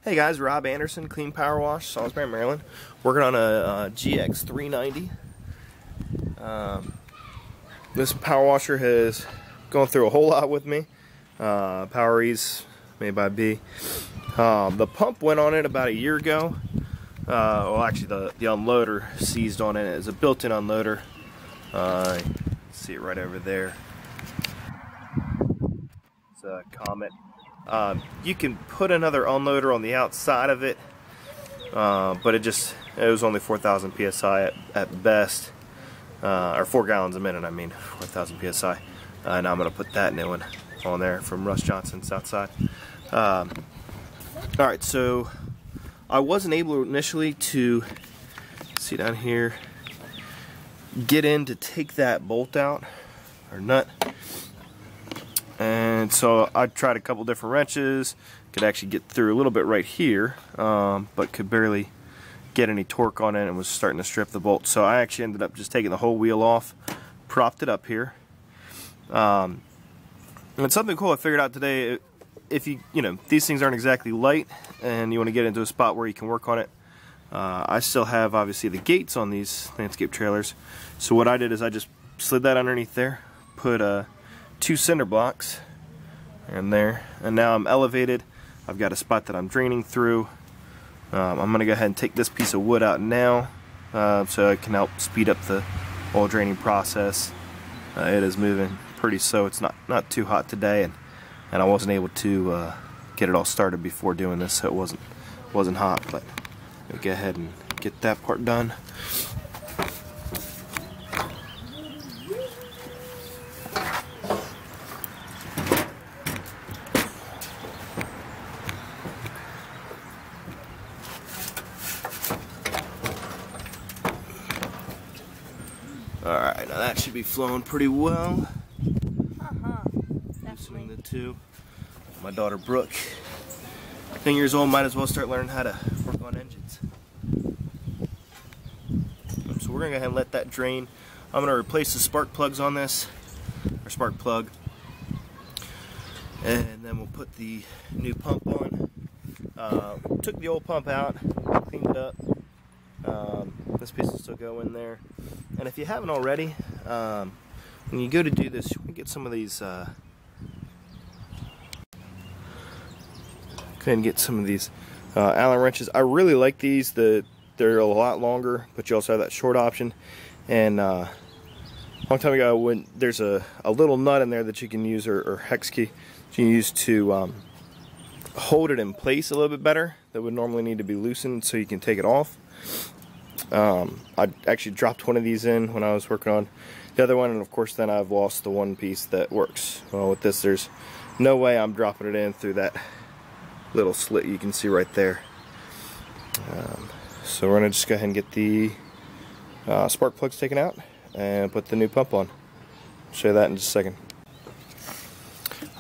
Hey guys, Rob Anderson, Clean Power Wash, Salisbury, Maryland. Working on a GX 390. This power washer has gone through a whole lot with me. Power Ease made by B. The pump went on it about a year ago. Well, actually, the unloader seized on it. It's a built-in unloader. See it right over there. It's a Comet. You can put another unloader on the outside of it, but it was only 4,000 psi at best, or 4 gallons a minute. I mean, 4,000 psi. Now I'm going to put that new one on there from Russ Johnson Southside. All right, so I wasn't able initially to see down here, get in to take that bolt out or nut. And so I tried a couple different wrenches, could actually get through a little bit right here, but could barely get any torque on it and was starting to strip the bolt. So I actually ended up just taking the whole wheel off, propped it up here. And something cool I figured out today, if you know, these things aren't exactly light and you want to get into a spot where you can work on it, I still have obviously the gates on these landscape trailers. So what I did is I just slid that underneath there, put 2 cinder blocks and there, and now I'm elevated. I've got a spot that I'm draining through. I'm gonna go ahead and take this piece of wood out now, so it can help speed up the oil draining process. It is moving pretty slow. It's not too hot today, and I wasn't able to get it all started before doing this, so it wasn't hot. But we'll go ahead and get that part done. Alright, now that should be flowing pretty well. Loosening the two. My daughter Brooke, 10 years old, might as well start learning how to work on engines. So we're going to go ahead and let that drain. I'm going to replace the spark plugs on this, or spark plug. And then we'll put the new pump on. Took the old pump out, cleaned it up. This piece will still go in there. And if you haven't already, when you go to do this, you can get some of these. Go ahead and get some of these Allen wrenches. I really like these. They're a lot longer, but you also have that short option. And a long time ago, when there's a little nut in there that you can use, or hex key, you can use to hold it in place a little bit better. That would normally need to be loosened so you can take it off. I actually dropped one of these in when I was working on the other one, and of course then I've lost the one piece that works. Well, with this, there's no way I'm dropping it in through that little slit you can see right there. So we're going to just go ahead and get the spark plugs taken out and put the new pump on. I'll show you that in just a second.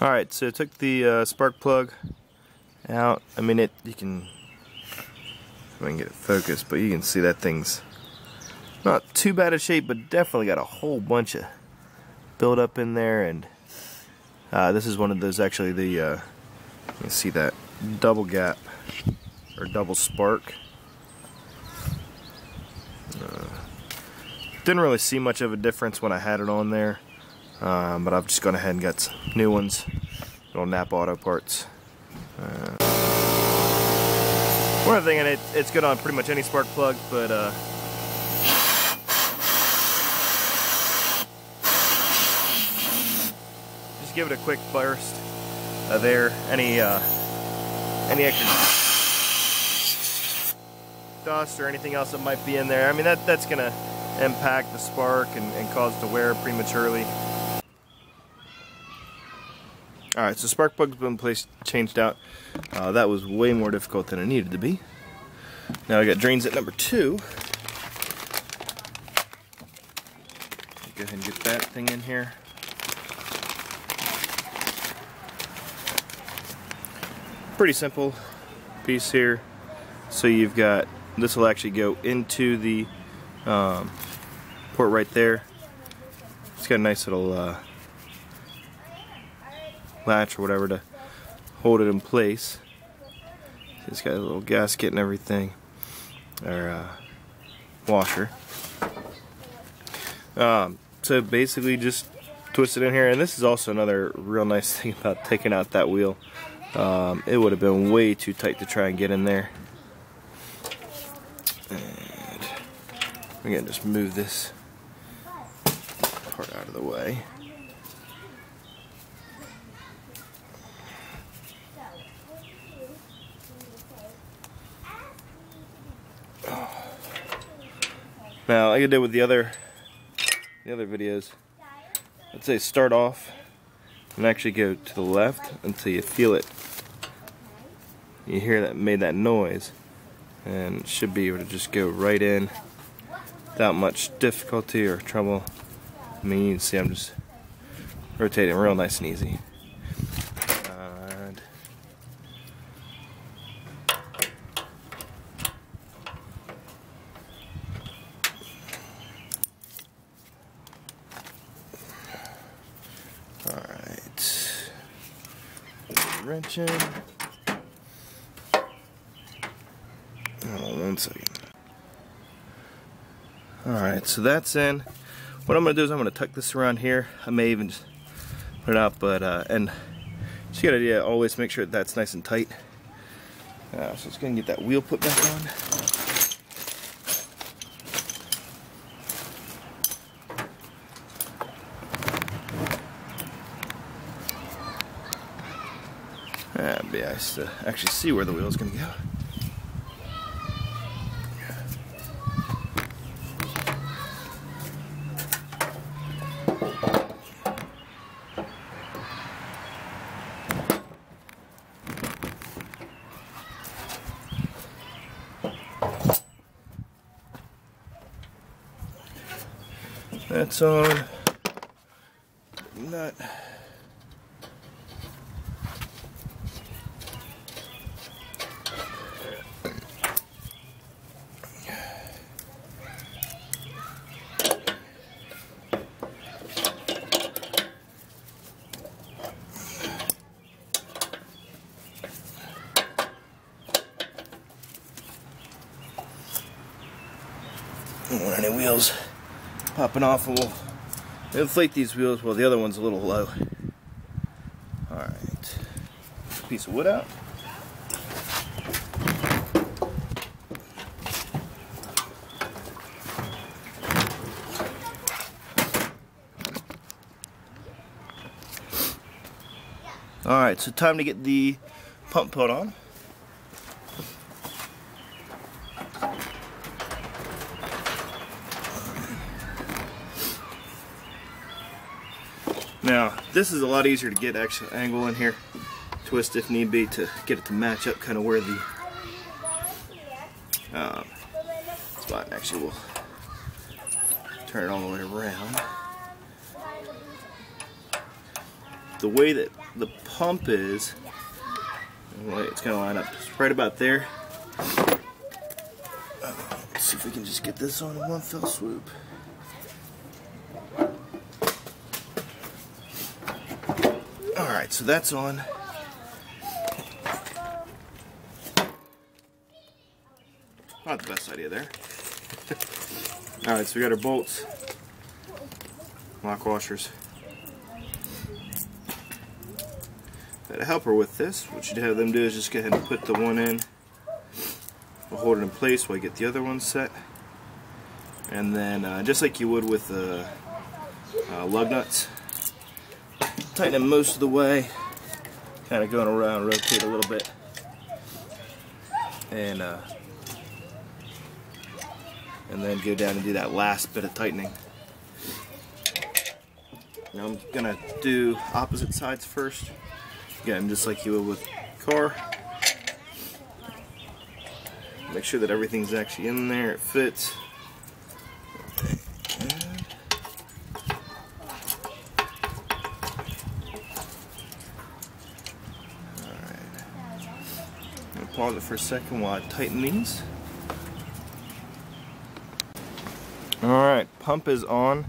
Alright, so I took the spark plug out. I mean, you can, I can get it focused, but you can see that thing's not too bad a shape, but definitely got a whole bunch of build up in there. And this is one of those, actually, the you can see that double gap or double spark. Didn't really see much of a difference when I had it on there, but I've just gone ahead and got some new ones, little Napa Auto parts. One other thing, and it's good on pretty much any spark plug, but just give it a quick burst there. Any extra dust or anything else that might be in there, I mean that's gonna impact the spark and cause it to wear prematurely. Alright, so spark plug's been changed out. That was way more difficult than it needed to be. Now I got drains at number 2. Go ahead and get that thing in here. Pretty simple piece here. So you've got, this will actually go into the port right there. It's got a nice little latch or whatever to hold it in place. It's got a little gasket and everything, or washer. So basically just twist it in here, and this is also another real nice thing about taking out that wheel. It would have been way too tight to try and get in there. And we're gonna just move this part out of the way. Now, like I did with the other videos, I'd say start off and actually go to the left until you feel it. You hear that made that noise, and should be able to just go right in without much difficulty or trouble. I mean, you can see I'm just rotating real nice and easy. Wrench in. Hold on 1 second. Alright, so that's in. What I'm going to do is I'm going to tuck this around here. I may even just put it out, but, and just get an idea, always make sure that's nice and tight. So it's going to get that wheel put back on. That'd be nice to actually see where the wheel is going to go. That's on. Nut. Don't want any wheels popping off, and we'll inflate these wheels while the other one's a little low. Alright, piece of wood out. Alright, so time to get the pump put on. Now, this is a lot easier to get actual angle in here, twist if need be to get it to match up kind of where the spot. Actually, we'll turn it all the way around. The way that the pump is, it's going to line up right about there. Let's see if we can just get this on in one fell swoop. Alright, so that's on. Not the best idea there. Alright, so we got our bolts, lock washers. To help her with this, what you have them do is just go ahead and put the one in. We'll hold it in place while you get the other one set. And then, just like you would with the lug nuts, tighten them most of the way, kind of going around, rotate a little bit, and then go down and do that last bit of tightening. Now I'm gonna do opposite sides first. Again, just like you would with car. Make sure that everything's actually in there, it fits. Pause it for a second while I tighten these. Alright, pump is on.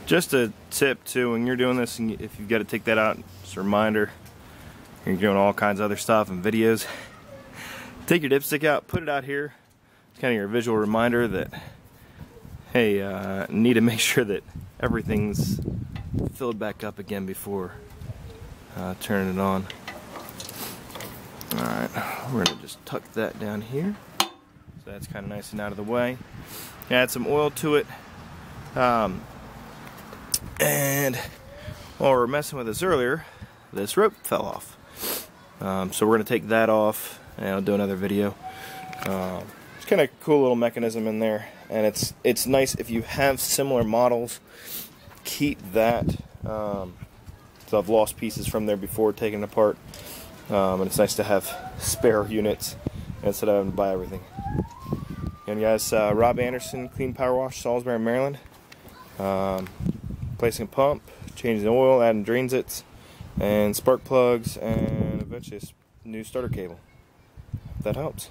Just a tip too, when you're doing this, and if you've got to take that out, just a reminder, You're doing all kinds of other stuff and videos. Take your dipstick out, put it out here. It's kind of your visual reminder that, hey, need to make sure that everything's filled back up again before turning it on. Alright, we're going to just tuck that down here. So that's kind of nice and out of the way. Add some oil to it. And while we were messing with this earlier, this rope fell off. So we're going to take that off and I'll do another video. It's kind of a cool little mechanism in there, and it's nice if you have similar models, keep that. So I've lost pieces from there before taking it apart, and it's nice to have spare units instead of having to buy everything. And guys, Rob Anderson, Clean Power Wash, Salisbury, Maryland. Placing a pump, changing the oil, adding drain zits, and spark plugs, and eventually a new starter cable. If that helps.